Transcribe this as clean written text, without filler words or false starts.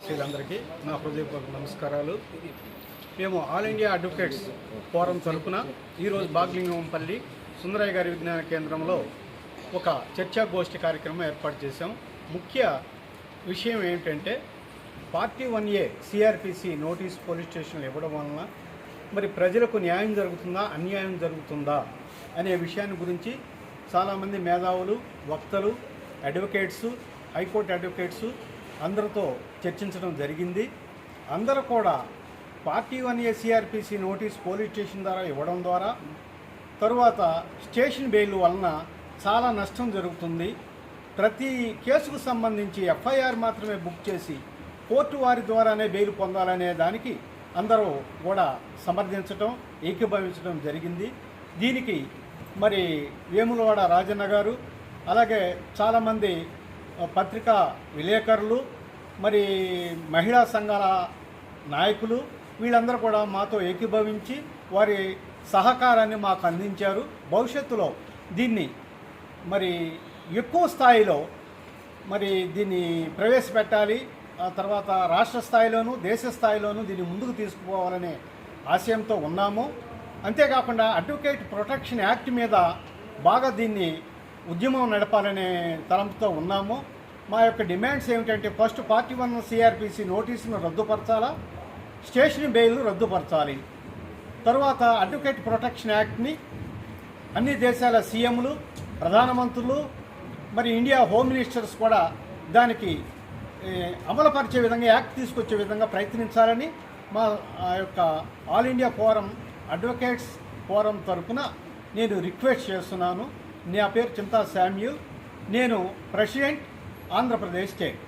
వీళ్ళందరికీ నా హృదయపూర్వక నమస్కారాలు. మేము ఆల్ ఇండియా అడ్వకేట్స్ ఫోరం తరపున ఈరోజు బాగ్లింగంపల్లి సుందరయ్య గారి విజ్ఞాన కేంద్రంలో ఒక చర్చాగోష్ఠి కార్యక్రమం ఏర్పాటు చేశాం. ముఖ్య విషయం ఏమిటంటే party 1A CrPC notice police స్టేషన్లో ఇవ్వడం వలన మరి ప్రజలకు న్యాయం జరుగుతుందా అన్యాయం జరుగుతుందా అనే విషయాన్ని గురించి చాలామంది మేధావులు, వక్తలు, అడ్వకేట్స్, హైకోర్టు అడ్వకేట్స్ అందరితో చర్చించడం జరిగింది. అందరూ కూడా party 1A CrPC notice police station ద్వారా ఇవ్వడం ద్వారా తరువాత స్టేషన్ బెయిల్ వలన చాలా నష్టం జరుగుతుంది. ప్రతి కేసుకు సంబంధించి ఎఫ్ఐఆర్ మాత్రమే బుక్ చేసి కోర్టు వారి ద్వారానే బెయిల్ పొందాలనే దానికి అందరూ కూడా సమర్థించడం, ఏకీభవించడం జరిగింది. దీనికి మరి వేములవాడ రాజన్న గారు, అలాగే చాలామంది పత్రికా విలేకరులు, మరి మహిళా సంఘాల నాయకులు వీళ్ళందరూ కూడా మాతో ఏకీభవించి వారి సహకారాన్ని మాకు అందించారు. భవిష్యత్తులో దీన్ని మరి ఎక్కువ స్థాయిలో మరి దీన్ని ప్రవేశపెట్టాలి, ఆ తర్వాత రాష్ట్ర స్థాయిలోనూ దేశ స్థాయిలోనూ దీన్ని ముందుకు తీసుకుపోవాలనే ఆశయంతో ఉన్నాము. అంతేకాకుండా అడ్వకేట్ ప్రొటెక్షన్ యాక్ట్ మీద బాగా దీన్ని ఉద్యమం నడపాలనే తలంపుతో ఉన్నాము. మా యొక్క డిమాండ్స్ ఏమిటంటే ఫస్ట్ పార్టీ 1 సిఆర్పిసి నోటీసును రద్దుపరచాలా, స్టేషన్ బెయిల్ రద్దుపరచాలి. తర్వాత అడ్వకేట్ ప్రొటెక్షన్ యాక్ట్ని అన్ని దేశాల సీఎంలు, ప్రధానమంత్రులు, మరి ఇండియా హోమ్ మినిస్టర్స్ కూడా దానికి అమలుపరిచే విధంగా, యాక్ట్ తీసుకొచ్చే విధంగా ప్రయత్నించాలని మా యొక్క all India forum advocates forum తరఫున నేను రిక్వెస్ట్ చేస్తున్నాను. నా పేరు చింతా శామ్యూల్, నేను ప్రెసిడెంట్ ఆంధ్రప్రదేశ్ స్టేట్.